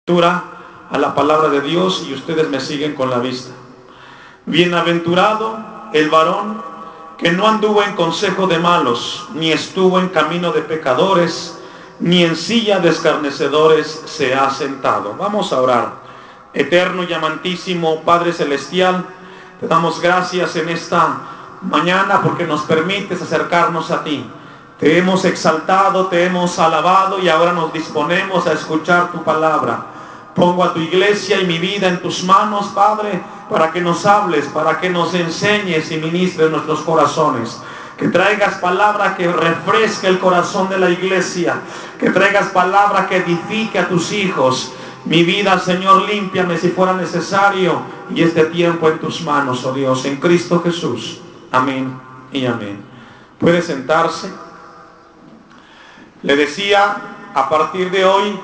A la palabra de Dios y ustedes me siguen con la vista. Bienaventurado el varón que no anduvo en consejo de malos, ni estuvo en camino de pecadores, ni en silla de escarnecedores se ha sentado. Vamos a orar. Eterno y amantísimo Padre Celestial, te damos gracias en esta mañana porque nos permites acercarnos a ti. Te hemos exaltado, te hemos alabado y ahora nos disponemos a escuchar tu palabra. Pongo a tu iglesia y mi vida en tus manos, Padre, para que nos hables, para que nos enseñes y ministres nuestros corazones. Que traigas palabra que refresque el corazón de la iglesia. Que traigas palabra que edifique a tus hijos. Mi vida, Señor, límpiame si fuera necesario. Y este tiempo en tus manos, oh Dios, en Cristo Jesús. Amén y amén. Puede sentarse. Le decía, a partir de hoy,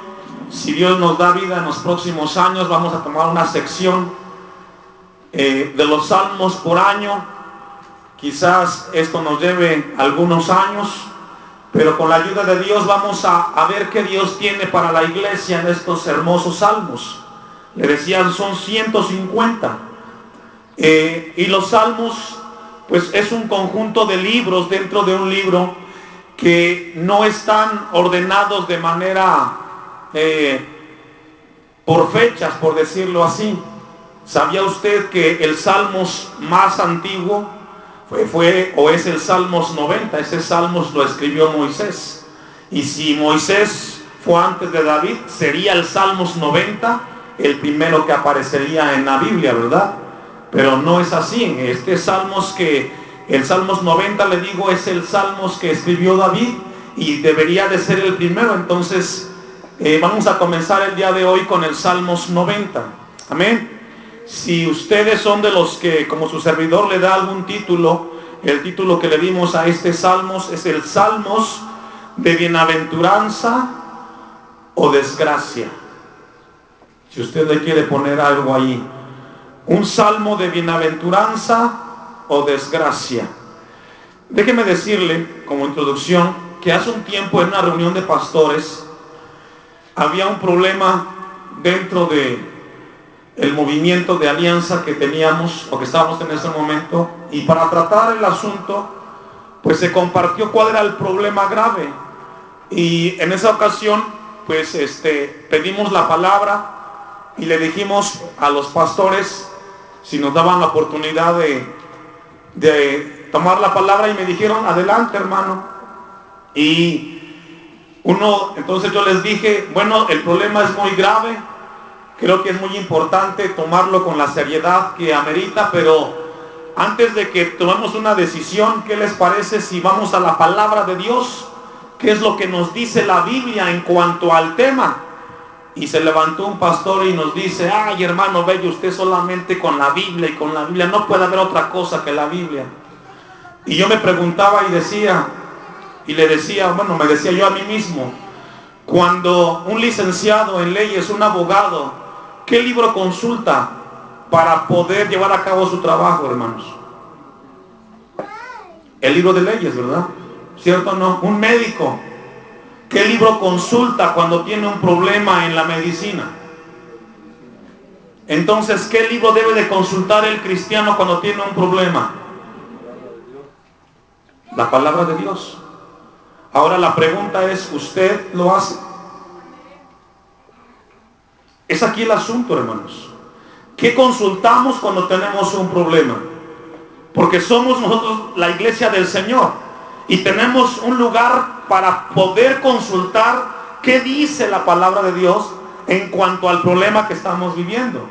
si Dios nos da vida en los próximos años, vamos a tomar una sección de los salmos por año. Quizás esto nos lleve algunos años, pero con la ayuda de Dios vamos a ver qué Dios tiene para la iglesia en estos hermosos salmos. Le decían, son 150. Y los salmos, pues es un conjunto de libros dentro de un libro que no están ordenados de manera por fechas, por decirlo así. ¿Sabía usted que el Salmos más antiguo es el Salmos 90? Ese Salmos lo escribió Moisés. Y si Moisés fue antes de David, sería el Salmos 90 el primero que aparecería en la Biblia, ¿verdad? Pero no es así. El Salmos 90, le digo, es el Salmos que escribió David y debería de ser el primero. Entonces vamos a comenzar el día de hoy con el Salmos 90. Amén. Si ustedes son de los que, como su servidor le da algún título, el título que le dimos a este Salmos es el Salmos de bienaventuranza o desgracia. Si usted le quiere poner algo ahí, un salmo de bienaventuranza o desgracia. Déjeme decirle como introducción que hace un tiempo en una reunión de pastores había un problema dentro de el movimiento de alianza que teníamos o que estábamos en ese momento, y para tratar el asunto pues se compartió cuál era el problema grave. Y en esa ocasión pues pedimos la palabra y le dijimos a los pastores si nos daban la oportunidad de tomar la palabra, y me dijeron, adelante, hermano. Y entonces yo les dije, bueno, el problema es muy grave, creo que es muy importante tomarlo con la seriedad que amerita, pero antes de que tomemos una decisión, ¿qué les parece si vamos a la palabra de Dios? ¿Qué es lo que nos dice la Biblia en cuanto al tema? Y se levantó un pastor y nos dice, ay, hermano bello, usted solamente con la Biblia y con la Biblia, no puede haber otra cosa que la Biblia. Y yo me preguntaba y le decía, bueno, me decía yo a mí mismo, cuando un licenciado en leyes, un abogado, ¿qué libro consulta para poder llevar a cabo su trabajo, hermanos? El libro de leyes, ¿verdad? ¿Cierto o no? Un médico, ¿qué libro consulta cuando tiene un problema en la medicina? Entonces, ¿qué libro debe de consultar el cristiano cuando tiene un problema? La palabra de Dios. Ahora la pregunta es, ¿usted lo hace? Es aquí el asunto, hermanos. ¿Qué consultamos cuando tenemos un problema? Porque somos nosotros la iglesia del Señor y tenemos un lugar para poder consultar qué dice la palabra de Dios en cuanto al problema que estamos viviendo.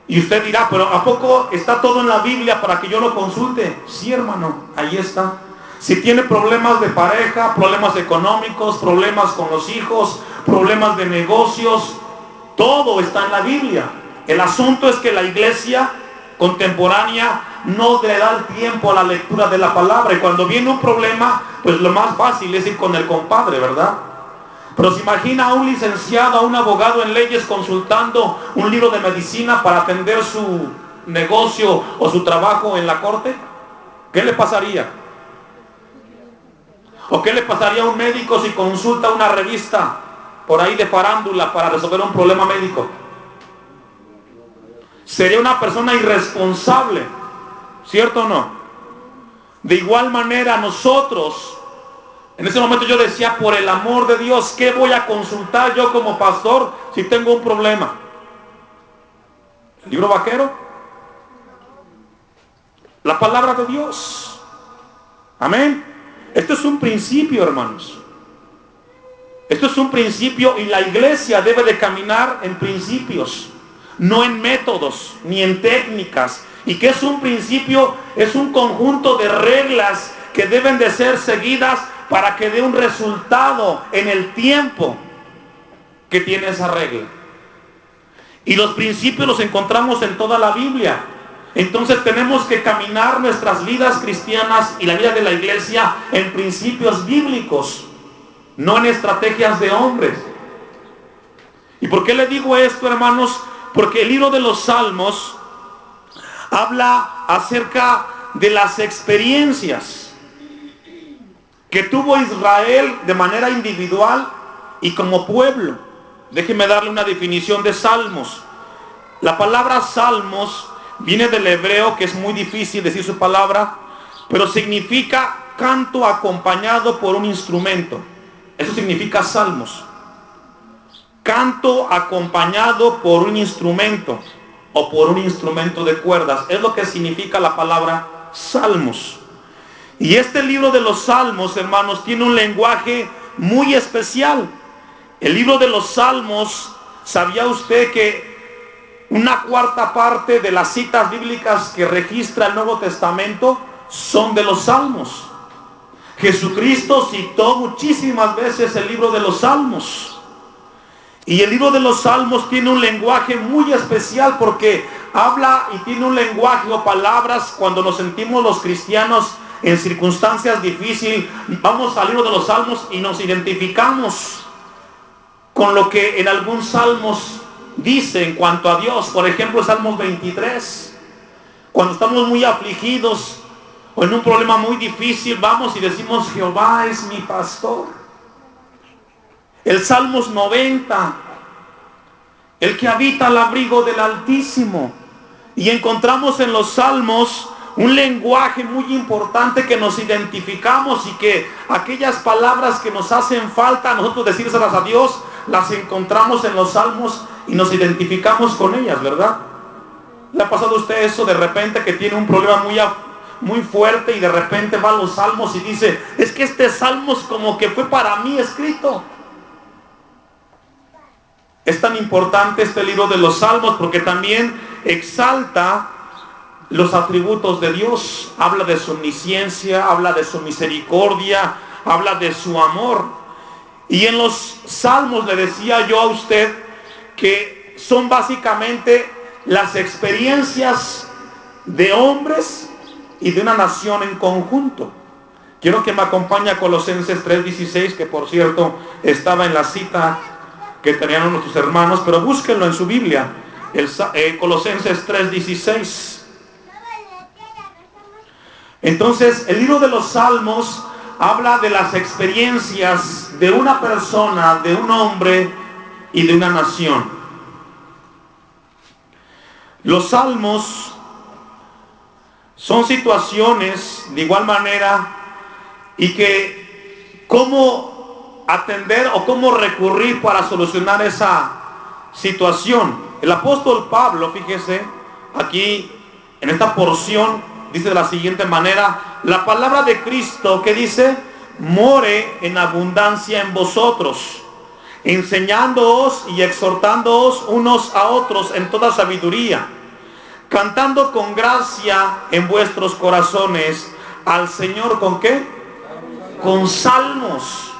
Y usted dirá, pero ¿a poco está todo en la Biblia para que yo lo consulte? Sí, hermano, ahí está. Si tiene problemas de pareja, problemas económicos, problemas con los hijos, problemas de negocios, todo está en la Biblia. El asunto es que la iglesia contemporánea no le da el tiempo a la lectura de la palabra, y cuando viene un problema, pues lo más fácil es ir con el compadre, ¿verdad? Pero se imagina a un licenciado, a un abogado en leyes consultando un libro de medicina para atender su negocio o su trabajo en la corte. ¿Qué le pasaría? ¿O qué le pasaría a un médico si consulta una revista por ahí de farándula para resolver un problema médico. Sería una persona irresponsable, ¿cierto o no? De igual manera nosotros, en ese momento yo decía, por el amor de Dios, ¿qué voy a consultar yo como pastor si tengo un problema? ¿El libro vaquero? La palabra de Dios. Amén. Esto es un principio, hermanos. Esto es un principio y la iglesia debe de caminar en principios, no en métodos ni en técnicas. ¿Y qué es un principio? Es un conjunto de reglas que deben de ser seguidas para que dé un resultado en el tiempo que tiene esa regla. Y los principios los encontramos en toda la Biblia. Entonces tenemos que caminar nuestras vidas cristianas y la vida de la iglesia en principios bíblicos, no en estrategias de hombres. ¿Y por qué le digo esto, hermanos? Porque el libro de los Salmos habla acerca de las experiencias que tuvo Israel de manera individual y como pueblo. Déjeme darle una definición de salmos. La palabra salmos viene del hebreo, que es muy difícil decir su palabra, pero significa canto acompañado por un instrumento. Eso significa salmos. Canto acompañado por un instrumento o por un instrumento de cuerdas. Es lo que significa la palabra salmos. Y este libro de los salmos, hermanos, tiene un lenguaje muy especial. El libro de los salmos, ¿sabía usted que una cuarta parte de las citas bíblicas que registra el Nuevo Testamento son de los salmos? Jesucristo citó muchísimas veces el libro de los salmos. Y el libro de los salmos tiene un lenguaje muy especial porque habla y tiene un lenguaje o palabras cuando nos sentimos los cristianos en circunstancias difíciles. Vamos al libro de los salmos y nos identificamos con lo que en algún salmos dice en cuanto a Dios. Por ejemplo, Salmos 23. Cuando estamos muy afligidos o en un problema muy difícil, vamos y decimos, Jehová es mi pastor. El Salmos 90, el que habita al abrigo del Altísimo. Y encontramos en los salmos un lenguaje muy importante que nos identificamos y que aquellas palabras que nos hacen falta a nosotros decírselas a Dios, las encontramos en los salmos y nos identificamos con ellas, ¿verdad? ¿Le ha pasado a usted eso de repente que tiene un problema muy fuerte y de repente va a los salmos y dice, es que este salmo es como que fue para mí escrito? Es tan importante este libro de los salmos porque también exalta los atributos de Dios. Habla de su omnisciencia, habla de su misericordia, habla de su amor. Y en los salmos le decía yo a usted que son básicamente las experiencias de hombres y de una nación en conjunto. Quiero que me acompañe a Colosenses 3:16, que por cierto estaba en la cita que tenían nuestros hermanos, pero búsquenlo en su Biblia, Colosenses 3:16. Entonces, el libro de los Salmos habla de las experiencias de una persona, de un hombre y de una nación. Los Salmos son situaciones de igual manera y que cómo atender o cómo recurrir para solucionar esa situación. El apóstol Pablo, fíjese, aquí en esta porción dice de la siguiente manera, la palabra de Cristo, que dice, more en abundancia en vosotros, enseñándoos y exhortándoos unos a otros en toda sabiduría, cantando con gracia en vuestros corazones al Señor, ¿con qué? Con salmos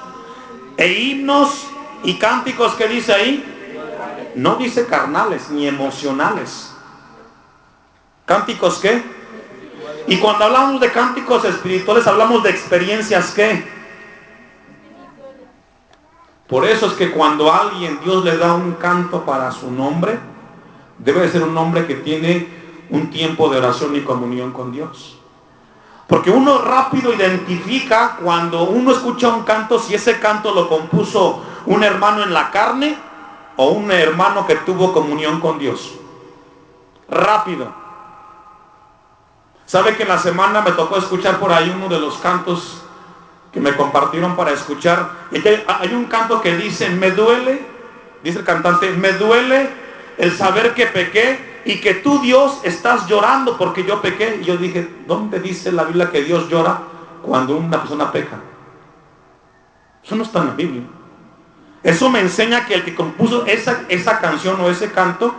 e himnos y cánticos. ¿Qué dice ahí? No dice carnales ni emocionales. ¿Cánticos qué? Y cuando hablamos de cánticos espirituales hablamos de experiencias ¿qué? Por eso es que cuando a alguien Dios le da un canto para su nombre, debe de ser un hombre que tiene un tiempo de oración y comunión con Dios. Porque uno rápido identifica cuando uno escucha un canto si ese canto lo compuso ¿Un hermano en la carne o un hermano que tuvo comunión con Dios? Rápido. ¿Sabe que en la semana me tocó escuchar por ahí uno de los cantos que me compartieron para escuchar? Y que hay un canto que dice, me duele, dice el cantante, me duele el saber que pequé y que tú, Dios, estás llorando porque yo pequé. Y yo dije, ¿dónde dice la Biblia que Dios llora cuando una persona peca? Eso no está en la Biblia. Eso me enseña que el que compuso esa canción o ese canto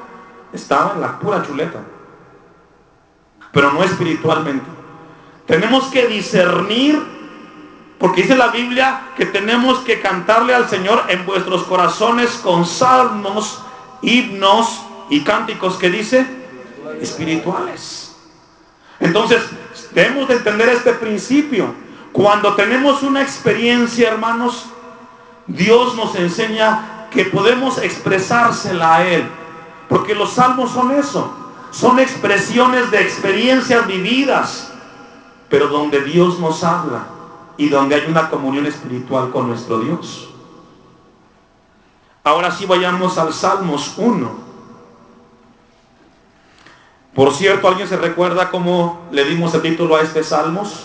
estaba en la pura chuleta, pero no espiritualmente. Tenemos que discernir, porque dice la Biblia que tenemos que cantarle al Señor en vuestros corazones con salmos, himnos y cánticos, que dice, espirituales. Entonces debemos de entender este principio. Cuando tenemos una experiencia, hermanos, Dios nos enseña que podemos expresársela a Él, porque los salmos son eso, son expresiones de experiencias vividas, pero donde Dios nos habla y donde hay una comunión espiritual con nuestro Dios. Ahora sí, vayamos al Salmos 1. Por cierto, ¿alguien se recuerda cómo le dimos el título a este Salmos?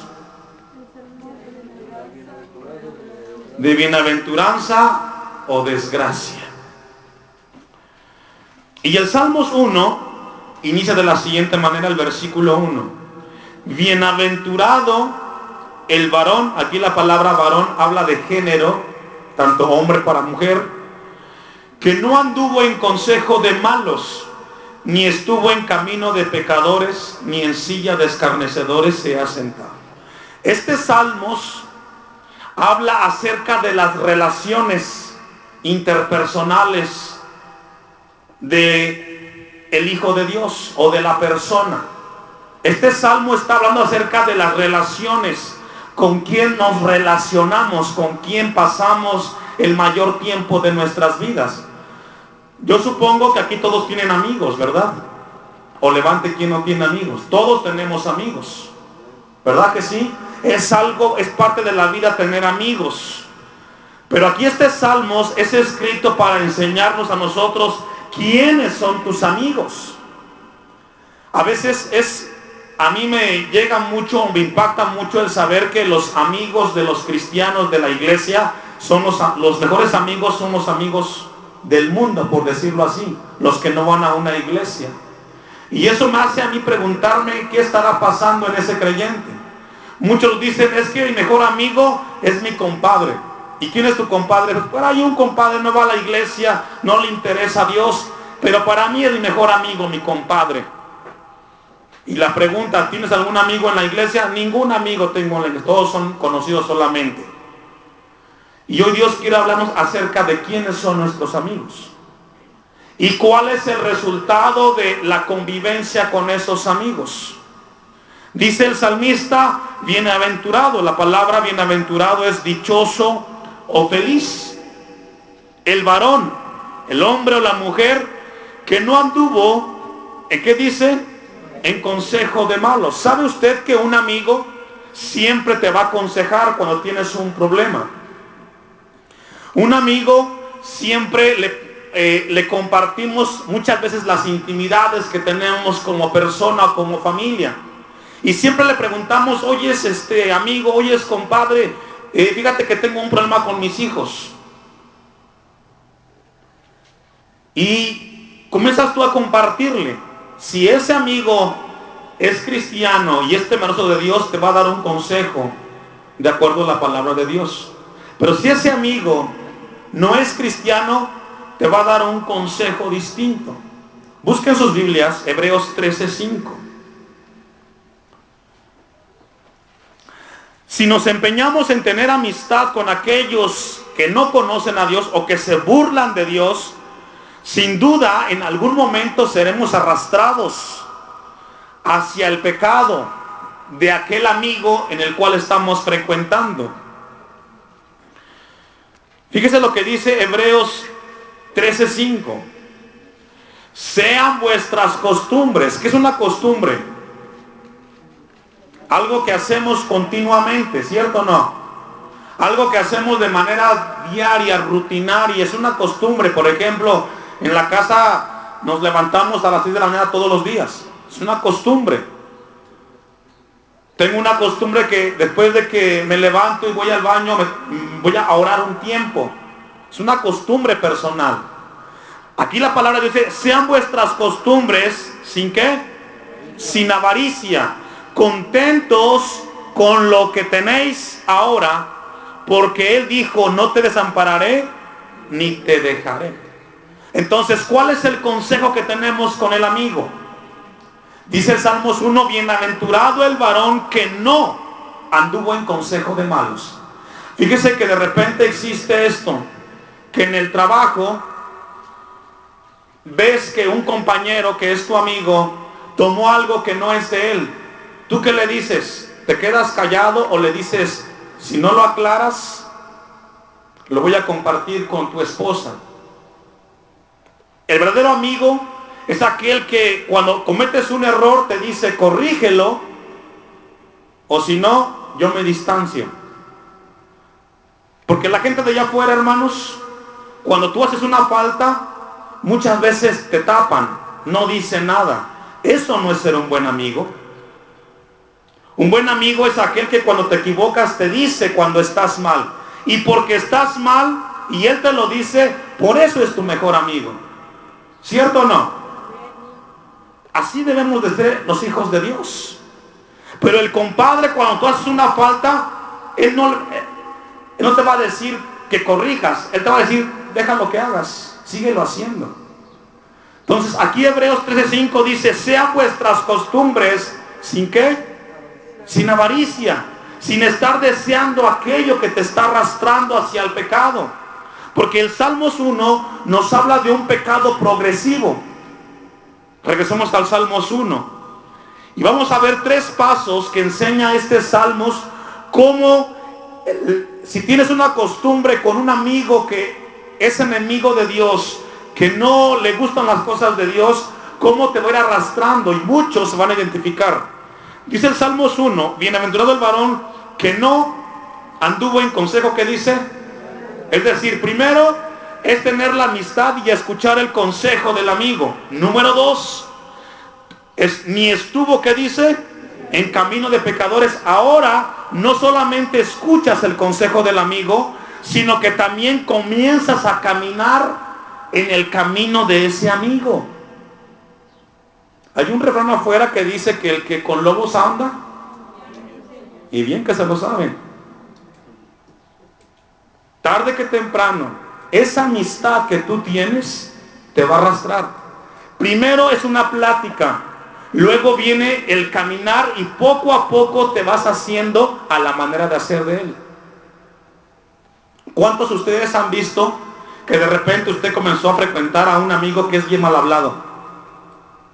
De bienaventuranza o desgracia. Y el Salmos 1 inicia de la siguiente manera, el versículo 1. Bienaventurado el varón, aquí la palabra varón habla de género, tanto hombre para mujer, que no anduvo en consejo de malos, ni estuvo en camino de pecadores, ni en silla de escarnecedores se ha sentado. Este Salmos habla acerca de las relaciones interpersonales de el Hijo de Dios o de la persona. Este salmo está hablando acerca de las relaciones, con quién nos relacionamos, con quién pasamos el mayor tiempo de nuestras vidas. Yo supongo que aquí todos tienen amigos, ¿verdad? O levante quien no tiene amigos. Todos tenemos amigos, ¿verdad que sí? Es parte de la vida tener amigos. Pero aquí este Salmos es escrito para enseñarnos a nosotros quiénes son tus amigos. A veces a mí me llega mucho, me impacta mucho el saber que los amigos de los cristianos de la iglesia son los mejores amigos, son los amigos del mundo, por decirlo así, los que no van a una iglesia. Y eso me hace a mí preguntarme qué estará pasando en ese creyente. Muchos dicen, es que mi mejor amigo es mi compadre. ¿Y quién es tu compadre? Pues hay un compadre, no va a la iglesia, no le interesa a Dios, pero para mí es mi mejor amigo, mi compadre. Y la pregunta, ¿tienes algún amigo en la iglesia? Ningún amigo tengo en la iglesia, todos son conocidos solamente. Y hoy Dios quiere hablarnos acerca de quiénes son nuestros amigos y cuál es el resultado de la convivencia con esos amigos. Dice el salmista, bienaventurado. La palabra bienaventurado es dichoso o feliz. El varón, el hombre o la mujer que no anduvo, ¿en qué dice? En consejo de malos. ¿Sabe usted que un amigo siempre te va a aconsejar cuando tienes un problema? Un amigo siempre le compartimos muchas veces las intimidades que tenemos como persona o como familia. Y siempre le preguntamos, oyes amigo, oyes compadre, fíjate que tengo un problema con mis hijos. Y comienzas tú a compartirle. Si ese amigo es cristiano y es temeroso de Dios, te va a dar un consejo de acuerdo a la palabra de Dios. Pero si ese amigo no es cristiano, te va a dar un consejo distinto. Busquen sus Biblias, Hebreos 13:5. Si nos empeñamos en tener amistad con aquellos que no conocen a Dios o que se burlan de Dios, sin duda en algún momento seremos arrastrados hacia el pecado de aquel amigo en el cual estamos frecuentando. Fíjese lo que dice Hebreos 13:5. Sean vuestras costumbres. ¿Qué es una costumbre? Algo que hacemos continuamente, ¿cierto o no? Algo que hacemos de manera diaria, rutinaria, es una costumbre. Por ejemplo, en la casa nos levantamos a las 6 de la mañana todos los días. Es una costumbre. Tengo una costumbre que después de que me levanto y voy al baño, voy a orar un tiempo. Es una costumbre personal. Aquí la palabra dice, sean vuestras costumbres, ¿sin qué? Sin avaricia, contentos con lo que tenéis ahora, porque Él dijo, no te desampararé, ni te dejaré. Entonces, ¿cuál es el consejo que tenemos con el amigo? Dice el Salmos 1, bienaventurado el varón que no anduvo en consejo de malos. Fíjese que de repente existe esto, que en el trabajo ves que un compañero que es tu amigo tomó algo que no es de él. ¿Tú qué le dices? ¿Te quedas callado o le dices, si no lo aclaras, lo voy a compartir con tu esposa? El verdadero amigo es aquel que cuando cometes un error te dice, corrígelo, o si no, yo me distancio. Porque la gente de allá afuera, hermanos, cuando tú haces una falta, muchas veces te tapan, no dicen nada. Eso no es ser un buen amigo. Un buen amigo es aquel que cuando te equivocas te dice cuando estás mal. Y porque estás mal y él te lo dice, por eso es tu mejor amigo. ¿Cierto o no? Así debemos de ser los hijos de Dios. Pero el compadre, cuando tú haces una falta, él no te va a decir que corrijas. Él te va a decir, deja lo que hagas, síguelo haciendo. Entonces aquí Hebreos 13:5 dice, sean vuestras costumbres, ¿sin qué? Sin avaricia, sin estar deseando aquello que te está arrastrando hacia el pecado. Porque el Salmos 1 nos habla de un pecado progresivo. Regresemos al Salmos 1. Y vamos a ver 3 pasos que enseña este Salmos, cómo si tienes una costumbre con un amigo que es enemigo de Dios, que no le gustan las cosas de Dios, cómo te va a ir arrastrando, y muchos se van a identificar. Dice el Salmos 1, bienaventurado el varón que no anduvo en consejo, ¿qué dice? Es decir, primero es tener la amistad y escuchar el consejo del amigo. Número 2, ni estuvo, ¿qué dice? En camino de pecadores. Ahora no solamente escuchas el consejo del amigo, sino que también comienzas a caminar en el camino de ese amigo. Hay un refrán afuera que dice que el que con lobos anda, y bien que se lo saben, tarde que temprano, esa amistad que tú tienes te va a arrastrar. Primero es una plática, luego viene el caminar y poco a poco te vas haciendo a la manera de hacer de él. ¿Cuántos de ustedes han visto que de repente usted comenzó a frecuentar a un amigo que es bien mal hablado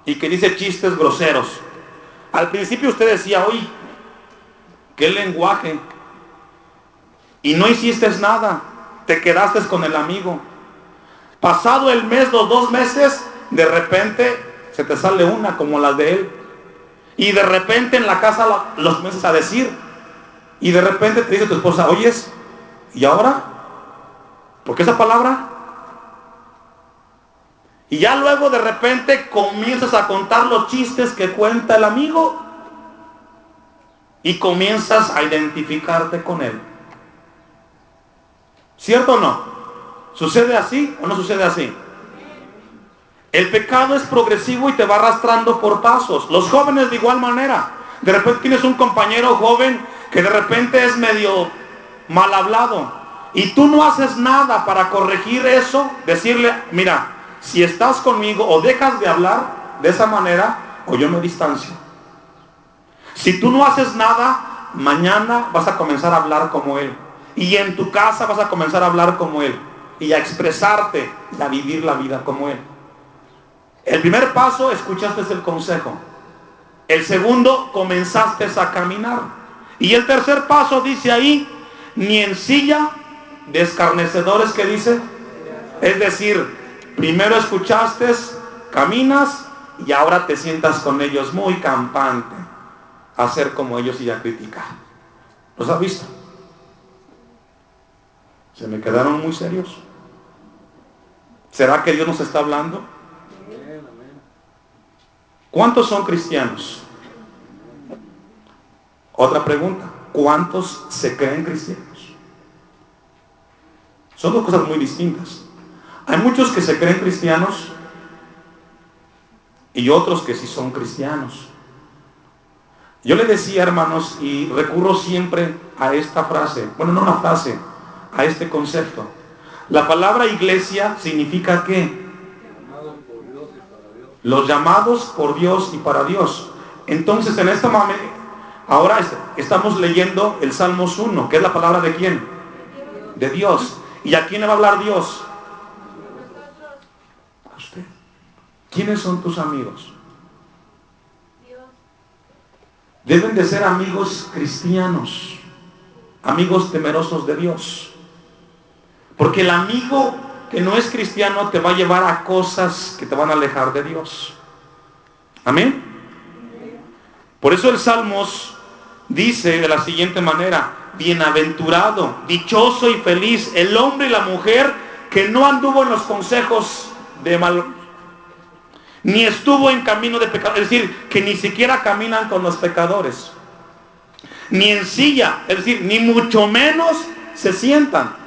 y que dice chistes groseros? Al principio usted decía, uy, qué lenguaje, y no hiciste nada, te quedaste con el amigo. Pasado el mes, los 2 meses, de repente se te sale una como las de él, y de repente en la casa los comienzas a decir, y de repente te dice tu esposa, oyes, ¿y ahora? ¿Por qué esa palabra? Y ya luego de repente comienzas a contar los chistes que cuenta el amigo y comienzas a identificarte con él. ¿Cierto o no? ¿Sucede así o no sucede así? El pecado es progresivo y te va arrastrando por pasos. Los jóvenes de igual manera. De repente tienes un compañero joven que de repente es medio mal hablado y tú no haces nada para corregir eso, decirle, mira, si estás conmigo o dejas de hablar de esa manera o yo me distancio. Si tú no haces nada, mañana vas a comenzar a hablar como él, y en tu casa vas a comenzar a hablar como él y a expresarte y a vivir la vida como él. El primer paso, escuchaste el consejo. El segundo, comenzaste a caminar. Y el tercer paso dice ahí, ni en silla de escarnecedores, que dice, es decir, primero escuchaste, caminas y ahora te sientas con ellos muy campante a ser como ellos y a criticar. ¿Los has visto? ¿Se me quedaron muy serios? ¿Será que Dios nos está hablando? ¿Cuántos son cristianos? Otra pregunta, ¿cuántos se creen cristianos? Son dos cosas muy distintas. Hay muchos que se creen cristianos y otros que sí son cristianos. Yo le decía, hermanos, y recurro siempre a esta frase, bueno, no una frase, a este concepto. La palabra iglesia significa ¿qué? Los llamados por Dios y para Dios. Entonces, en esta momento, ahora estamos leyendo el Salmos 1, que es la palabra ¿de quién? De Dios. ¿Y a quién le va a hablar Dios? A usted. ¿Quiénes son tus amigos? Deben de ser amigos cristianos, amigos temerosos de Dios. Porque el amigo que no es cristiano te va a llevar a cosas que te van a alejar de Dios. Amén. Por eso el Salmos dice de la siguiente manera: bienaventurado, dichoso y feliz el hombre y la mujer que no anduvo en los consejos de mal, ni estuvo en camino de pecado, es decir, que ni siquiera caminan con los pecadores, ni en silla, es decir, ni mucho menos se sientan.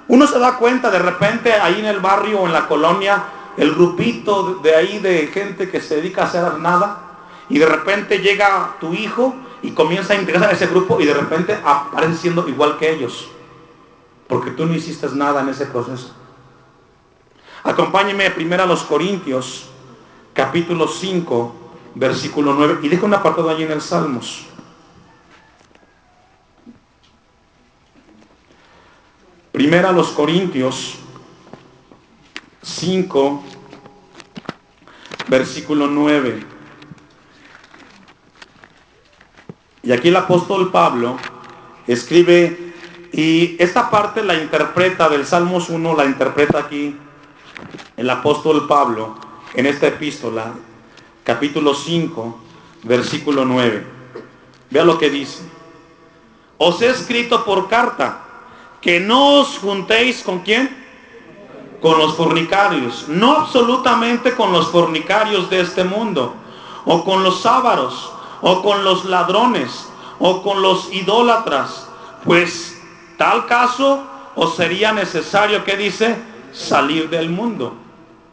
Uno se da cuenta de repente ahí en el barrio o en la colonia, el grupito de ahí de gente que se dedica a hacer nada, y de repente llega tu hijo y comienza a integrarse a ese grupo y de repente aparece siendo igual que ellos, porque tú no hiciste nada en ese proceso. Acompáñeme primero a los Corintios, capítulo 5, versículo 9, y deja un apartado allí en el Salmos. Primera a los Corintios 5, versículo 9. Y aquí el apóstol Pablo escribe, y esta parte la interpreta del Salmos 1, la interpreta aquí el apóstol Pablo en esta epístola, capítulo 5, versículo 9. Vea lo que dice: os he escrito por carta que no os juntéis ¿con quién? Con los fornicarios, no absolutamente con los fornicarios de este mundo, o con los ávaros, o con los ladrones, o con los idólatras, pues tal caso os sería necesario, ¿qué dice? Salir del mundo.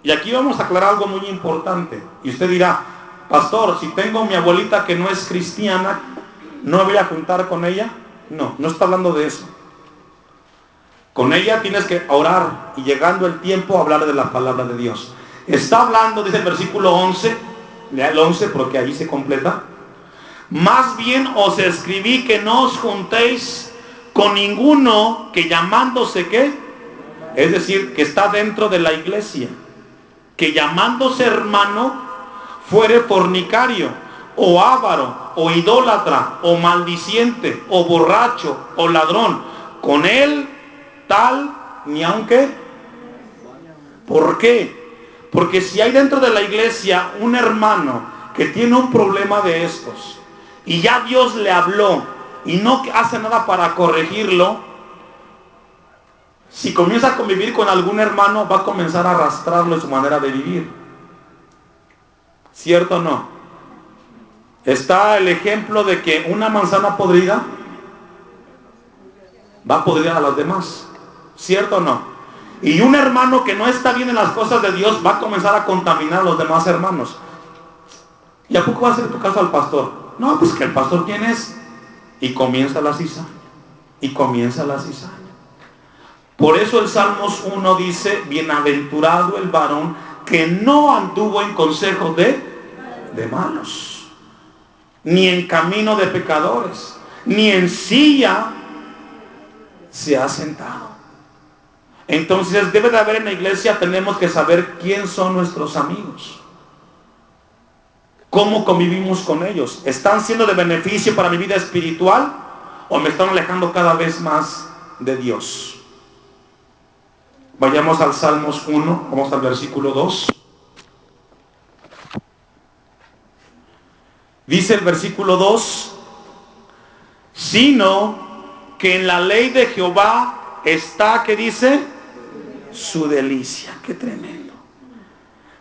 Y aquí vamos a aclarar algo muy importante. Y usted dirá: pastor, si tengo a mi abuelita que no es cristiana, ¿no me voy a juntar con ella? No, no está hablando de eso. Con ella tienes que orar y llegando el tiempo hablar de la palabra de Dios. Está hablando, dice el versículo 11, lea el 11 porque ahí se completa. Más bien os escribí que no os juntéis con ninguno que llamándose ¿qué? Es decir, que está dentro de la iglesia, que llamándose hermano fuere fornicario, o avaro, o idólatra, o maldiciente, o borracho, o ladrón. Con él tal ni aunque. ¿Por qué? Porque si hay dentro de la iglesia un hermano que tiene un problema de estos, y ya Dios le habló y no hace nada para corregirlo, si comienza a convivir con algún hermano, va a comenzar a arrastrarlo en su manera de vivir. ¿Cierto o no? Está el ejemplo de que una manzana podrida va a podrir a las demás. ¿Cierto o no? Y un hermano que no está bien en las cosas de Dios va a comenzar a contaminar a los demás hermanos. ¿Y a poco va a hacer tu caso al pastor? No, pues que el pastor ¿quién es? Y comienza la cizaña. Y comienza la cizaña. Por eso el Salmos 1 dice: bienaventurado el varón que no anduvo en consejo de malos, ni en camino de pecadores, ni en silla se ha sentado. Entonces debe de haber en la iglesia, tenemos que saber quién son nuestros amigos, cómo convivimos con ellos. ¿Están siendo de beneficio para mi vida espiritual o me están alejando cada vez más de Dios? Vayamos al Salmos 1, vamos al versículo 2. Dice el versículo 2: sino que en la ley de Jehová está, ¿qué dice? Su delicia. Qué tremendo.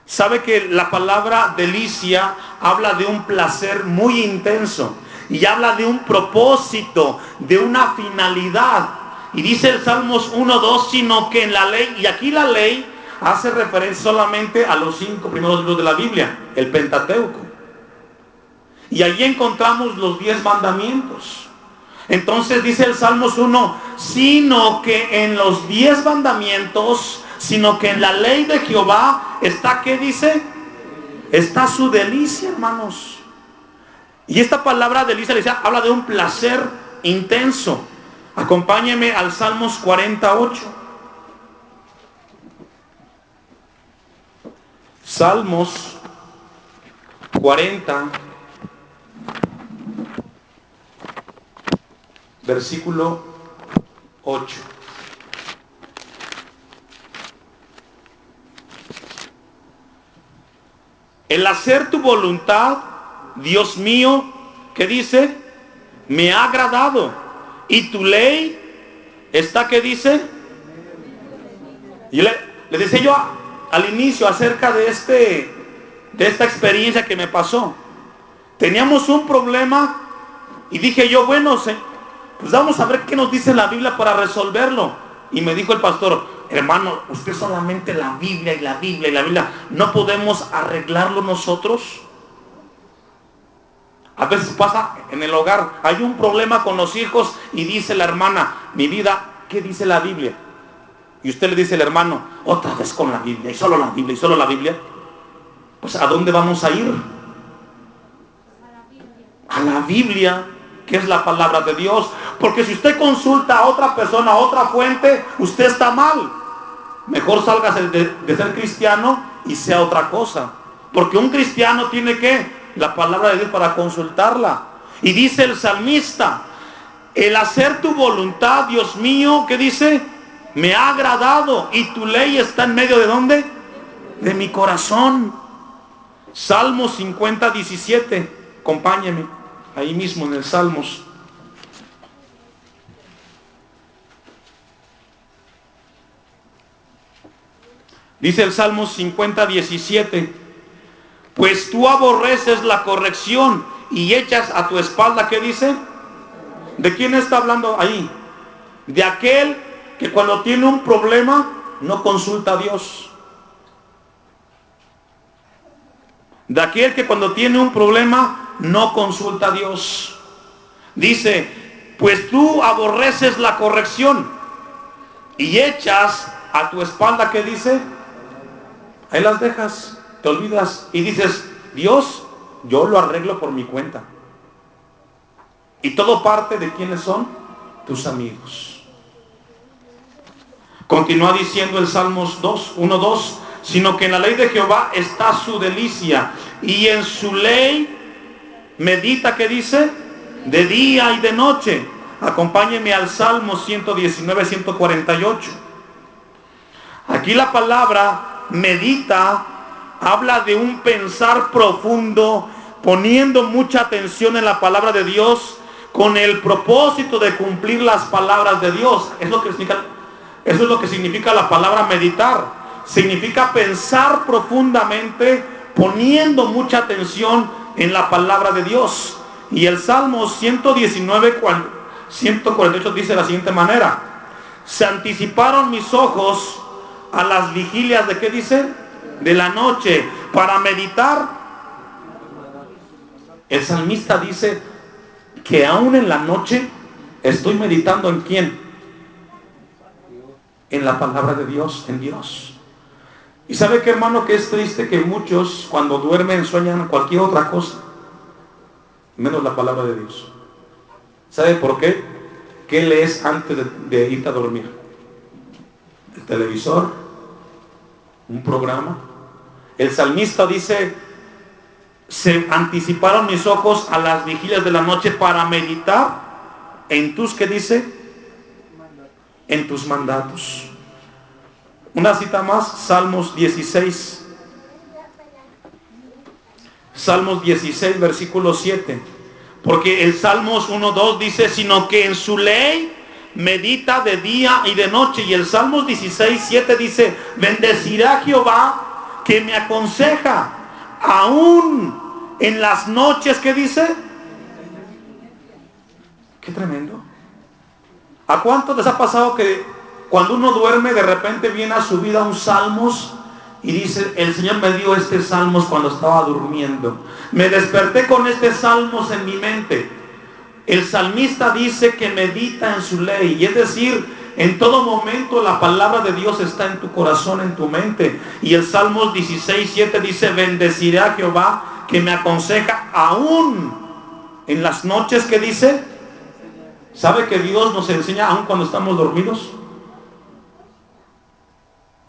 Sabe que la palabra delicia habla de un placer muy intenso y habla de un propósito, de una finalidad. Y dice el Salmos 1:2, sino que en la ley, y aquí la ley hace referencia solamente a los 5 primeros libros de la Biblia, el Pentateuco. Y allí encontramos los 10 mandamientos. Entonces dice el Salmos 1, sino que en los 10 mandamientos, sino que en la ley de Jehová está, ¿qué dice? Está su delicia, hermanos. Y esta palabra delicia habla de un placer intenso. Acompáñeme al Salmos 48. Salmos 40, versículo 8. El hacer tu voluntad, Dios mío, ¿qué dice? Me ha agradado. Y tu ley está, ¿qué dice? Yo le decía yo al inicio acerca de esta experiencia que me pasó. Teníamos un problema y dije yo, bueno, pues vamos a ver qué nos dice la Biblia para resolverlo. Y me dijo el pastor, hermano, usted solamente la Biblia y la Biblia y la Biblia, ¿no podemos arreglarlo nosotros? A veces pasa en el hogar, hay un problema con los hijos y dice la hermana, mi vida, ¿qué dice la Biblia? Y usted le dice al hermano, otra vez con la Biblia, y solo la Biblia, y solo la Biblia. Pues ¿a dónde vamos a ir? A la Biblia, que es la palabra de Dios. Porque si usted consulta a otra persona, a otra fuente, usted está mal. Mejor salga de ser cristiano y sea otra cosa. Porque un cristiano tiene que la palabra de Dios para consultarla. Y dice el salmista, el hacer tu voluntad, Dios mío, ¿qué dice? Me ha agradado y tu ley está en medio de ¿dónde? De mi corazón. Salmos 50, 17. Acompáñeme ahí mismo en el Salmos. Dice el Salmos 50, 17. Pues tú aborreces la corrección y echas a tu espalda, ¿qué dice? ¿De quién está hablando ahí? De aquel que cuando tiene un problema no consulta a Dios. De aquel que cuando tiene un problema no consulta a Dios. Dice, pues tú aborreces la corrección y echas a tu espalda, ¿qué dice? Ahí las dejas. Te olvidas y dices, Dios, yo lo arreglo por mi cuenta. Y todo parte de quiénes son tus amigos. Continúa diciendo el Salmos 1:2, sino que en la ley de Jehová está su delicia y en su ley medita, ¿qué dice? De día y de noche. Acompáñeme al Salmo 119, 148. Aquí la palabra medita habla de un pensar profundo, poniendo mucha atención en la palabra de Dios, con el propósito de cumplir las palabras de Dios. Eso es lo que significa la palabra meditar. Significa pensar profundamente, poniendo mucha atención en la palabra de Dios. Y el Salmo 119, 148 dice de la siguiente manera: se anticiparon mis ojos a las vigilias de ¿qué dice? De la noche, para meditar. El salmista dice que aún en la noche estoy meditando ¿en quién? En la palabra de Dios, en Dios. Y sabe que, hermano, que es triste que muchos cuando duermen sueñan cualquier otra cosa menos la palabra de Dios. ¿Sabe por qué? ¿Qué lees antes de irte a dormir? ¿El televisor? ¿Un programa? El salmista dice, se anticiparon mis ojos a las vigilias de la noche para meditar en tus, ¿qué dice? En tus mandatos. Una cita más, Salmos 16. Salmos 16, versículo 7. Porque el Salmos 1:2 dice, sino que en su ley medita de día y de noche. Y el Salmos 16:7 dice, bendeciré a Jehová que me aconseja, aún en las noches. ¿Qué dice? Qué tremendo. ¿A cuántos les ha pasado que cuando uno duerme de repente viene a su vida un Salmos y dice, el Señor me dio este Salmos cuando estaba durmiendo, me desperté con este Salmos en mi mente? El salmista dice que medita en su ley, y es decir, en todo momento la palabra de Dios está en tu corazón, en tu mente. Y el Salmos 16:7 dice, bendeciré a Jehová que me aconseja, aún en las noches. ¿Qué dice? ¿Sabe que Dios nos enseña aún cuando estamos dormidos?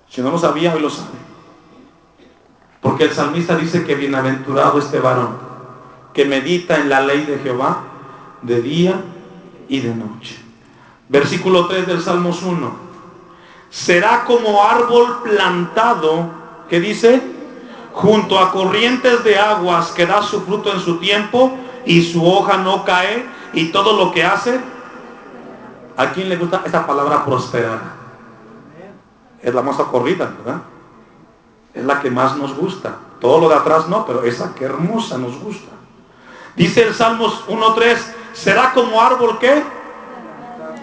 Si no lo sabía, hoy lo sabe. Porque el salmista dice que bienaventurado este varón que medita en la ley de Jehová de día y de noche. Versículo 3 del Salmos 1. Será como árbol plantado, ¿qué dice? Junto a corrientes de aguas, que da su fruto en su tiempo y su hoja no cae, y todo lo que hace. ¿A quién le gusta esta palabra prosperar? Es la más socorrida, ¿verdad? Es la que más nos gusta. Todo lo de atrás no, pero esa que hermosa nos gusta. Dice el Salmos 1:3, será como árbol, ¿qué?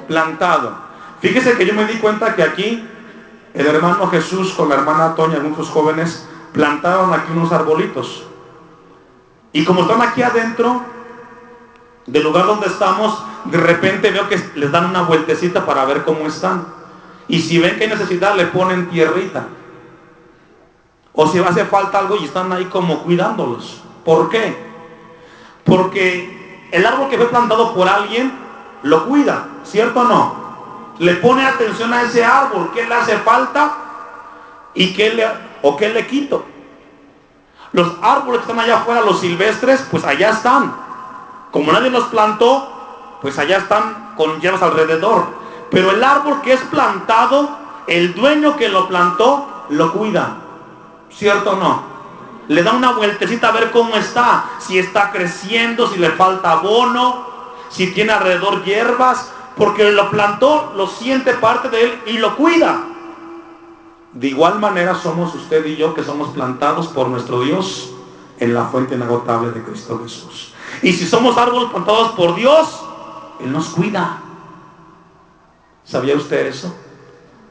Plantado. Fíjese que yo me di cuenta que aquí el hermano Jesús con la hermana Toña, algunos jóvenes, plantaron aquí unos arbolitos. Y como están aquí adentro del lugar donde estamos, de repente veo que les dan una vueltecita para ver cómo están. Y si ven que hay necesidad, le ponen tierrita. O si hace falta algo y están ahí como cuidándolos. ¿Por qué? Porque el árbol que fue plantado por alguien lo cuida, ¿cierto o no? Le pone atención a ese árbol, qué le hace falta y qué le quito. Los árboles que están allá afuera, los silvestres, pues allá están. Como nadie los plantó, pues allá están con hierbas alrededor. Pero el árbol que es plantado, el dueño que lo plantó, lo cuida, ¿cierto o no? Le da una vueltecita a ver cómo está, si está creciendo, si le falta abono, si tiene alrededor hierbas, porque lo plantó, lo siente parte de él y lo cuida. De igual manera somos usted y yo, que somos plantados por nuestro Dios en la fuente inagotable de Cristo Jesús. Y si somos árboles plantados por Dios, Él nos cuida. ¿Sabía usted eso?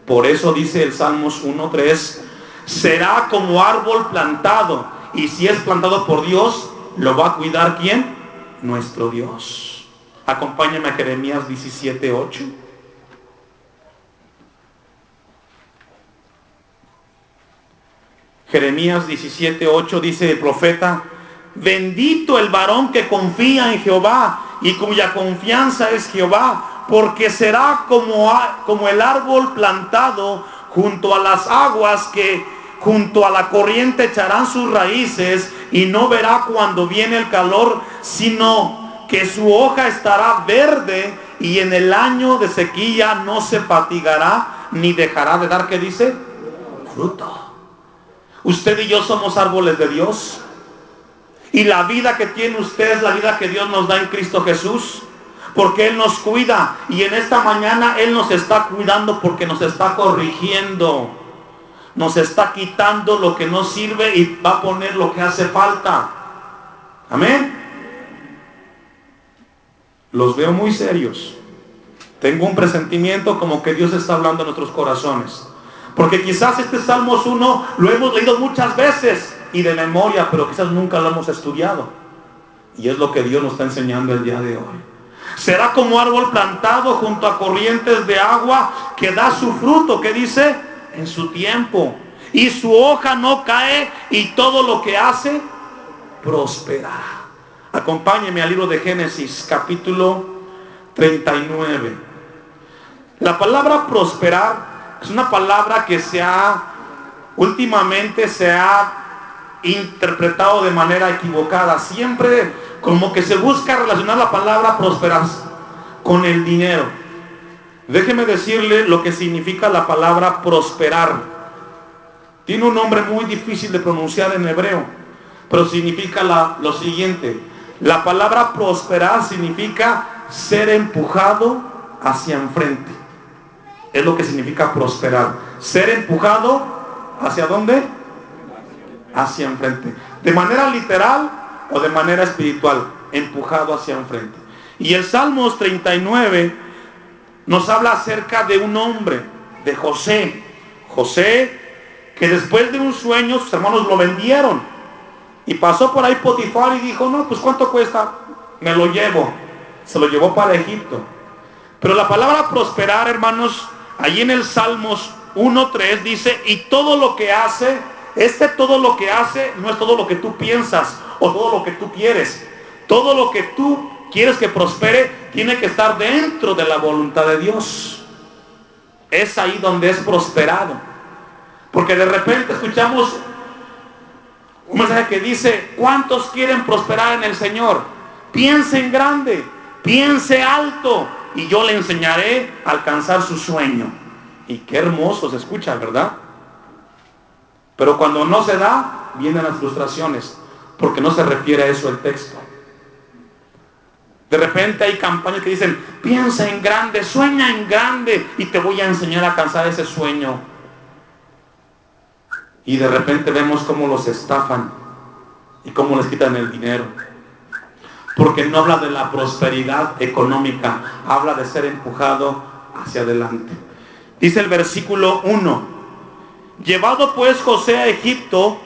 Por eso dice el Salmos 1:3, será como árbol plantado. Y si es plantado por Dios, ¿lo va a cuidar quién? Nuestro Dios. Acompáñame a Jeremías 17:8. Jeremías 17:8 dice el profeta, bendito el varón que confía en Jehová y cuya confianza es Jehová, porque será como el árbol plantado junto a las aguas, que junto a la corriente echarán sus raíces, y no verá cuando viene el calor, sino que su hoja estará verde, y en el año de sequía no se fatigará ni dejará de dar, ¿qué dice? Fruto. Usted y yo somos árboles de Dios, y la vida que tiene usted es la vida que Dios nos da en Cristo Jesús, porque Él nos cuida. Y en esta mañana Él nos está cuidando, porque nos está corrigiendo, nos está quitando lo que no sirve y va a poner lo que hace falta. Amén. Los veo muy serios. Tengo un presentimiento como que Dios está hablando en nuestros corazones, porque quizás este Salmos 1 lo hemos leído muchas veces y de memoria, pero quizás nunca lo hemos estudiado. Y es lo que Dios nos está enseñando el día de hoy. Será como árbol plantado junto a corrientes de agua, que da su fruto, ¿qué dice? En su tiempo. Y su hoja no cae, y todo lo que hace prosperará. Acompáñeme al libro de Génesis, capítulo 39. La palabra prosperar es una palabra que últimamente se ha interpretado de manera equivocada. Siempre como que se busca relacionar la palabra prosperar con el dinero. Déjeme decirle lo que significa la palabra prosperar. Tiene un nombre muy difícil de pronunciar en hebreo, pero significa lo siguiente. La palabra prosperar significa ser empujado hacia enfrente. Es lo que significa prosperar. Ser empujado, ¿hacia dónde? Hacia enfrente. De manera literal o de manera espiritual, empujado hacia enfrente. Y el Salmos 39 nos habla acerca de un hombre, de José. José, que después de un sueño sus hermanos lo vendieron. Y pasó por ahí Potifar y dijo, no, pues ¿cuánto cuesta? Me lo llevo. Se lo llevó para Egipto. Pero la palabra prosperar, hermanos, allí en el Salmos 1:3 dice, y todo lo que hace, todo lo que hace no es todo lo que tú piensas o todo lo que tú quieres. Todo lo que tú quieres que prospere tiene que estar dentro de la voluntad de Dios. Es ahí donde es prosperado. Porque de repente escuchamos un mensaje que dice, ¿cuántos quieren prosperar en el Señor? Piense en grande, piense alto, y yo le enseñaré a alcanzar su sueño. Y qué hermoso se escucha, ¿verdad? Pero cuando no se da, vienen las frustraciones, porque no se refiere a eso el texto. De repente hay campañas que dicen, piensa en grande, sueña en grande, y te voy a enseñar a alcanzar ese sueño. Y de repente vemos cómo los estafan y cómo les quitan el dinero. Porque no habla de la prosperidad económica, habla de ser empujado hacia adelante. Dice el versículo 1, llevado pues José a Egipto,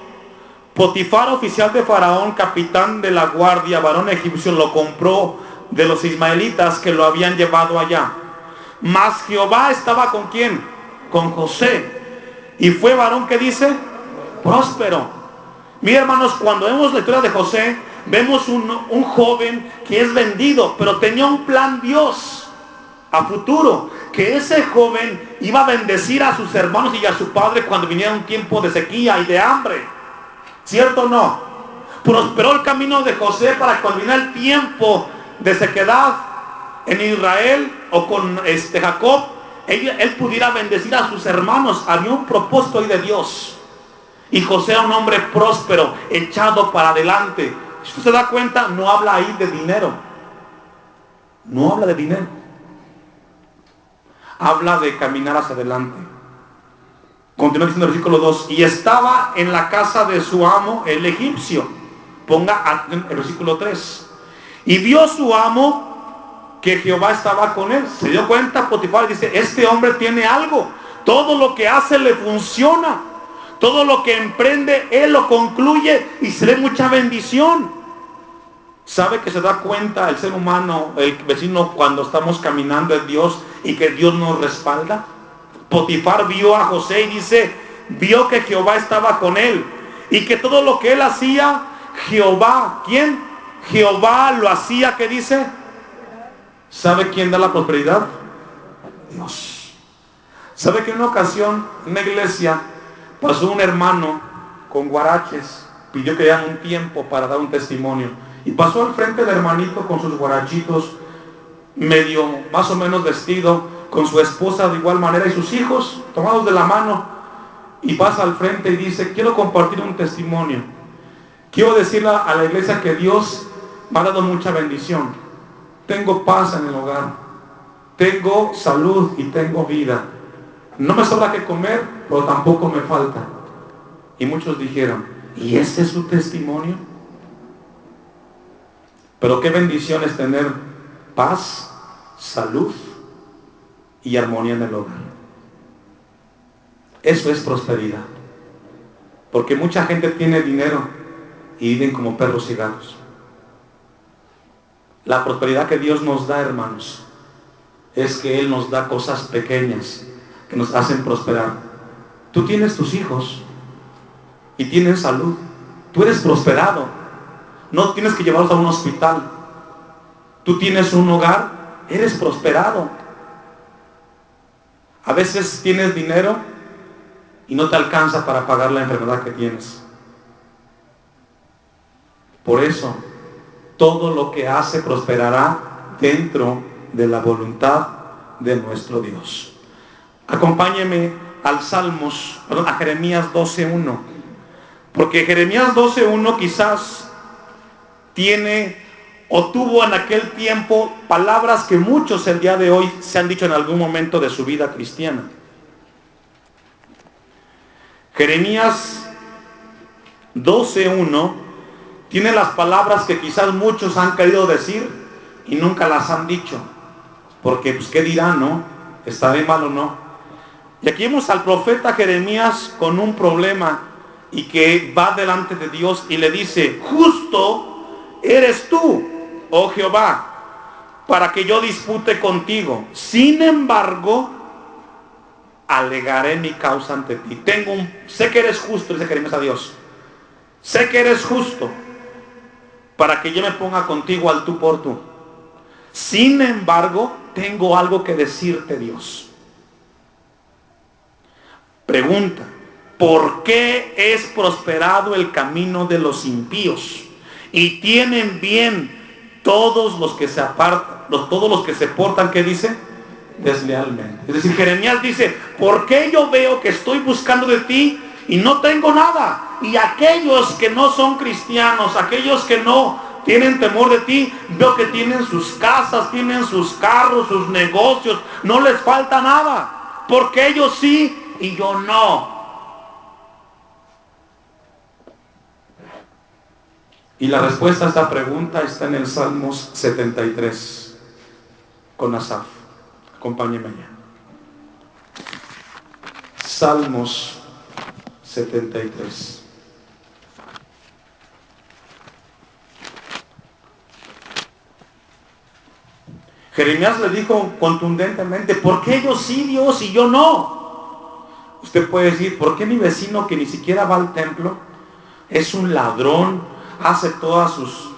Potifar, oficial de Faraón, capitán de la guardia, varón egipcio, lo compró de los ismaelitas que lo habían llevado allá. Mas Jehová estaba ¿con quién? Con José. Y fue varón, que dice, próspero. Mira, hermanos, cuando vemos la historia de José, vemos un joven que es vendido, pero tenía un plan Dios a futuro, que ese joven iba a bendecir a sus hermanos y a su padre cuando viniera un tiempo de sequía y de hambre. ¿Cierto o no? Prosperó el camino de José para cuando viniera el tiempo de sequedad en Israel o con Jacob, él pudiera bendecir a sus hermanos. Había un propósito ahí de Dios. Y José era un hombre próspero, echado para adelante. Si usted se da cuenta, no habla ahí de dinero. No habla de dinero. Habla de caminar hacia adelante. Continúa diciendo el versículo 2. Y estaba en la casa de su amo, el egipcio. Ponga el versículo 3. Y vio su amo que Jehová estaba con él. Se dio cuenta Potifar y dice, este hombre tiene algo. Todo lo que hace le funciona. Todo lo que emprende, él lo concluye y se ve mucha bendición. ¿Sabe que se da cuenta el ser humano, el vecino, cuando estamos caminando en Dios y que Dios nos respalda? Potifar vio a José y dice, vio que Jehová estaba con él y que todo lo que él hacía, Jehová, ¿quién? Jehová lo hacía, ¿qué dice? ¿Sabe quién da la prosperidad? Dios. ¿Sabe que en una ocasión, en una iglesia, pasó un hermano con guaraches, pidió que dieran un tiempo para dar un testimonio, y pasó al frente del hermanito con sus guarachitos, medio, más o menos vestido, con su esposa de igual manera y sus hijos tomados de la mano, y pasa al frente y dice, quiero compartir un testimonio, quiero decirle a la iglesia que Dios me ha dado mucha bendición, tengo paz en el hogar, tengo salud y tengo vida. No me sobra que comer, pero tampoco me falta. Y muchos dijeron, ¿y ese es su testimonio? Pero qué bendición es tener paz, salud y armonía en el hogar. Eso es prosperidad. Porque mucha gente tiene dinero y viven como perros y gatos. La prosperidad que Dios nos da, hermanos, es que Él nos da cosas pequeñas que nos hacen prosperar. Tú tienes tus hijos y tienen salud. Tú eres prosperado. No tienes que llevarlos a un hospital. Tú tienes un hogar, eres prosperado. A veces tienes dinero y no te alcanza para pagar la enfermedad que tienes. Por eso, todo lo que hace prosperará dentro de la voluntad de nuestro Dios. Acompáñeme al a Jeremías 12:1. Porque Jeremías 12:1 quizás tiene o tuvo en aquel tiempo palabras que muchos el día de hoy se han dicho en algún momento de su vida cristiana. Jeremías 12:1 tiene las palabras que quizás muchos han querido decir y nunca las han dicho, porque pues qué dirán, ¿no? ¿Estaré mal o no? Y aquí vemos al profeta Jeremías con un problema y que va delante de Dios y le dice: justo eres tú, oh Jehová, para que yo dispute contigo. Sin embargo, alegaré mi causa ante ti. Sé que eres justo, dice Jeremías a Dios. Sé que eres justo para que yo me ponga contigo al tú por tú. Sin embargo, tengo algo que decirte, Dios. Pregunta: ¿por qué es prosperado el camino de los impíos y tienen bien todos los que se apartan, todos los que se portan, ¿qué dice? Deslealmente. Es decir, Jeremías dice: ¿por qué yo veo que estoy buscando de ti y no tengo nada? Y aquellos que no son cristianos, aquellos que no tienen temor de ti, veo que tienen sus casas, tienen sus carros, sus negocios, no les falta nada. Porque ellos sí y yo no. Y la respuesta a esta pregunta está en el Salmos 73 con Asaf. Acompáñeme allá. Salmos 73. Jeremías le dijo contundentemente: ¿por qué ellos sí, Dios, y yo no? Usted puede decir: ¿por qué mi vecino, que ni siquiera va al templo, es un ladrón, hace todas sus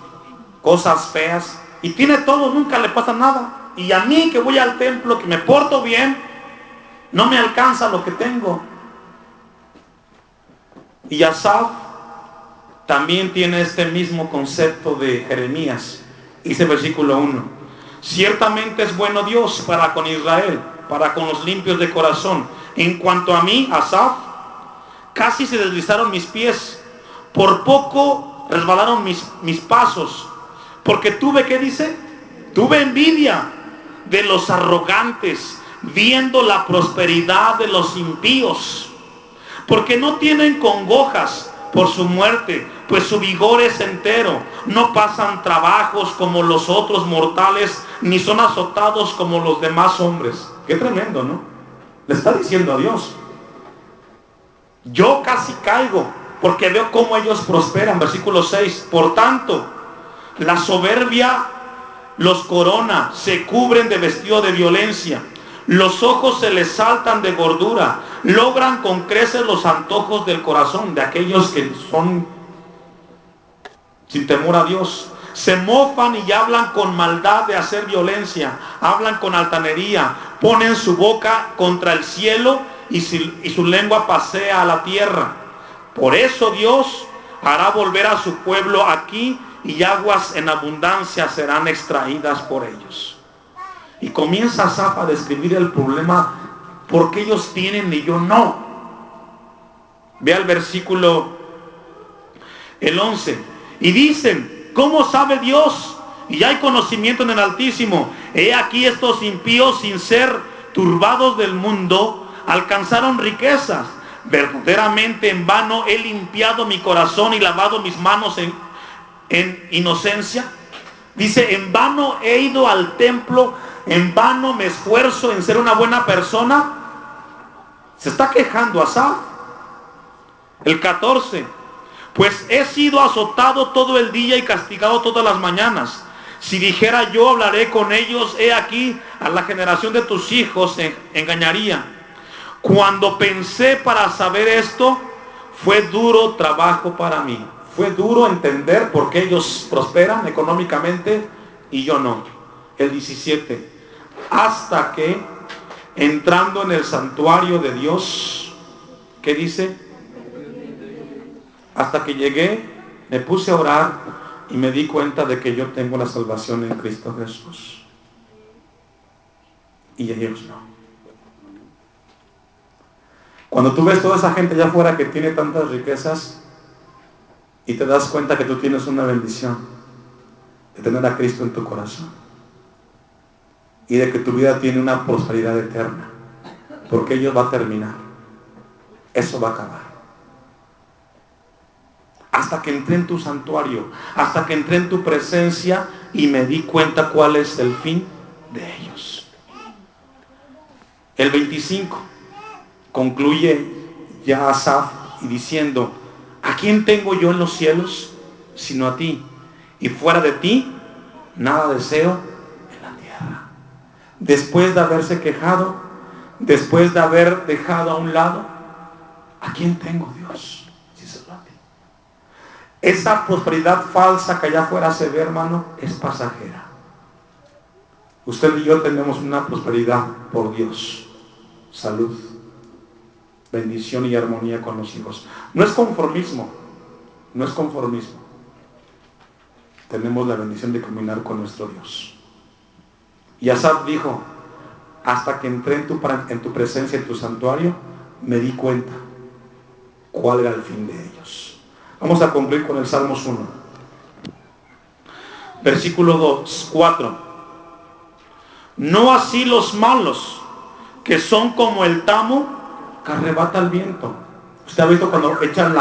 cosas feas y tiene todo, nunca le pasa nada? Y a mí, que voy al templo, que me porto bien, no me alcanza lo que tengo. Y Asaf también tiene este mismo concepto de Jeremías. Dice versículo 1: ciertamente es bueno Dios para con Israel, para con los limpios de corazón. En cuanto a mí, Asaf, casi se deslizaron mis pies, por poco resbalaron mis pasos, porque tuve, ¿qué dice? Tuve envidia de los arrogantes, viendo la prosperidad de los impíos, porque no tienen congojas por su muerte, pues su vigor es entero. No pasan trabajos como los otros mortales, ni son azotados como los demás hombres. Qué tremendo, ¿no? Le está diciendo a Dios: yo casi caigo, porque veo cómo ellos prosperan. Versículo 6: por tanto, la soberbia los corona, se cubren de vestido de violencia, los ojos se les saltan de gordura, logran con creces los antojos del corazón, de aquellos que son sin temor a Dios. Se mofan y hablan con maldad de hacer violencia, hablan con altanería, ponen su boca contra el cielo y su lengua pasea a la tierra. Por eso Dios hará volver a su pueblo aquí, y aguas en abundancia serán extraídas por ellos. Y comienza Asaf a describir el problema: porque ellos tienen y yo no. Ve al versículo el 11. Y dicen: ¿cómo sabe Dios? Y hay conocimiento en el Altísimo. He aquí, estos impíos, sin ser turbados del mundo, alcanzaron riquezas. Verdaderamente en vano he limpiado mi corazón y lavado mis manos en inocencia. Dice: en vano he ido al templo, en vano me esfuerzo en ser una buena persona. Se está quejando Asaf. El 14: pues he sido azotado todo el día y castigado todas las mañanas. Si dijera yo, hablaré con ellos, he aquí, a la generación de tus hijos engañaría. Cuando pensé para saber esto, fue duro trabajo para mí. Fue duro entender por qué ellos prosperan económicamente y yo no. El 17: hasta que, entrando en el santuario de Dios, ¿qué dice? Hasta que llegué, me puse a orar y me di cuenta de que yo tengo la salvación en Cristo Jesús. Y ellos no. Cuando tú ves toda esa gente allá afuera que tiene tantas riquezas y te das cuenta que tú tienes una bendición, de tener a Cristo en tu corazón y de que tu vida tiene una prosperidad eterna, porque ello va a terminar, eso va a acabar. Hasta que entré en tu santuario, hasta que entré en tu presencia y me di cuenta cuál es el fin de ellos. El 25 concluye ya Asaf y diciendo: ¿a quién tengo yo en los cielos sino a ti? Y fuera de ti nada deseo en la tierra. Después de haberse quejado, después de haber dejado a un lado, ¿a quién tengo, Dios? Díselo a ti. Esa prosperidad falsa que allá afuera se ve, hermano, es pasajera. Usted y yo tenemos una prosperidad por Dios: salud, bendición y armonía con los hijos. No es conformismo, no es conformismo. Tenemos la bendición de caminar con nuestro Dios. Y Asaf dijo: hasta que entré en tu presencia, en tu santuario, me di cuenta cuál era el fin de ellos. Vamos a concluir con el Salmos 1. Versículo 4. No así los malos, que son como el tamo que arrebata el viento. ¿Usted ha visto cuando echan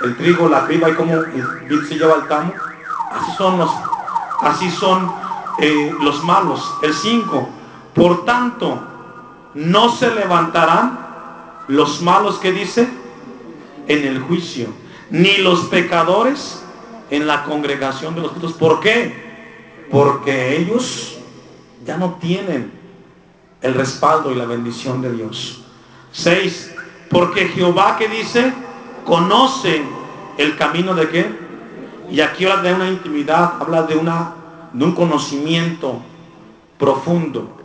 el trigo, la criba, y cómo el viento se lleva el tamo? Así son los malos. El 5. Por tanto, no se levantarán los malos, que dice, en el juicio, ni los pecadores en la congregación de los justos. ¿Por qué? Porque ellos ya no tienen el respaldo y la bendición de Dios. 6. Porque Jehová, que dice, conoce el camino de qué. Y aquí habla de una intimidad, habla de un conocimiento profundo.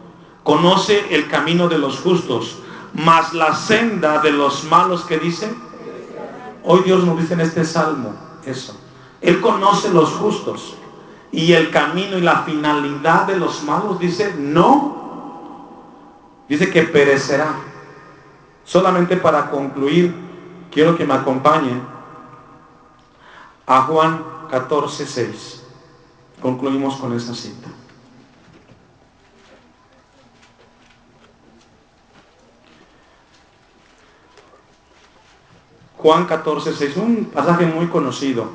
Conoce el camino de los justos, mas la senda de los malos, que dice. Hoy Dios nos dice en este salmo eso. Él conoce los justos, y el camino y la finalidad de los malos, dice, no. Dice que perecerá. Solamente para concluir, quiero que me acompañen a Juan 14:6. Concluimos con esa cita. Juan 14:6, un pasaje muy conocido.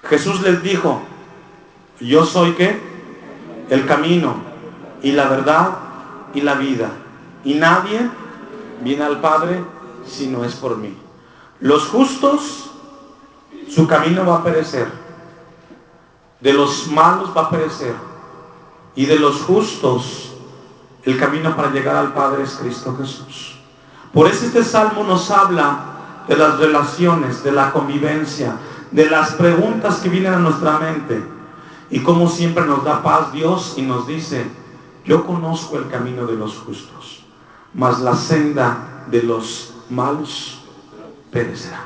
Jesús les dijo: yo soy ¿qué? El camino y la verdad y la vida, y nadie viene al Padre si no es por mí. Los justos, su camino va a perecer, de los malos va a perecer, y de los justos el camino para llegar al Padre es Cristo Jesús. Por eso este salmo nos habla de las relaciones, de la convivencia, de las preguntas que vienen a nuestra mente, y como siempre nos da paz Dios y nos dice: yo conozco el camino de los justos, mas la senda de los malos perecerá.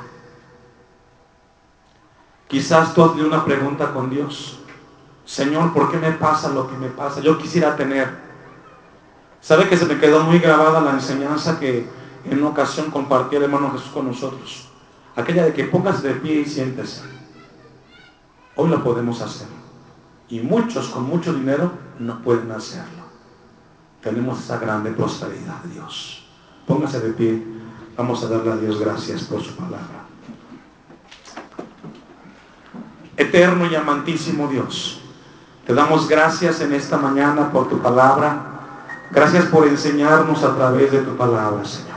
Quizás tú has tenido una pregunta con Dios: Señor, ¿por qué me pasa lo que me pasa? Yo quisiera tener. ¿Sabe que se me quedó muy grabada la enseñanza que en una ocasión compartió el hermano Jesús con nosotros? Aquella de que póngase de pie y siéntese. Hoy lo podemos hacer, y muchos con mucho dinero no pueden hacerlo. Tenemos esa grande prosperidad de Dios. Póngase de pie. Vamos a darle a Dios gracias por su palabra. Eterno y amantísimo Dios, te damos gracias en esta mañana por tu palabra. Gracias por enseñarnos a través de tu palabra, Señor.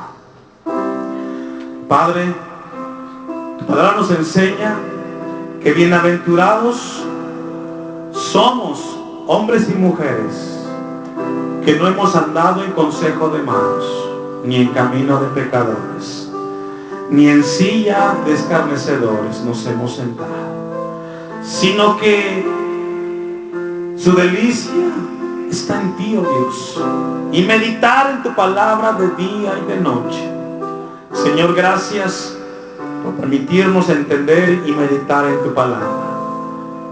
Padre, tu palabra nos enseña que bienaventurados somos hombres y mujeres que no hemos andado en consejo de malos, ni en camino de pecadores, ni en silla de escarnecedores nos hemos sentado, sino que su delicia está en ti, oh Dios, y meditar en tu palabra de día y de noche. Señor, gracias por permitirnos entender y meditar en tu palabra.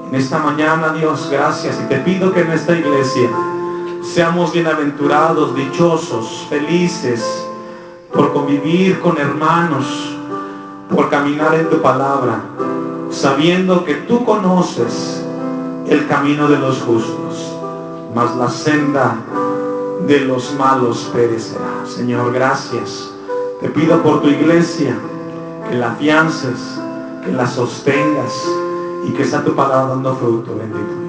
En esta mañana, Dios, gracias, y te pido que en esta iglesia seamos bienaventurados, dichosos, felices, por convivir con hermanos, por caminar en tu palabra. sabiendo que tú conoces el camino de los justos, mas la senda de los malos perecerá. Señor, gracias. Te pido por tu iglesia que la afiances, que la sostengas y que sea tu palabra dando fruto, bendito.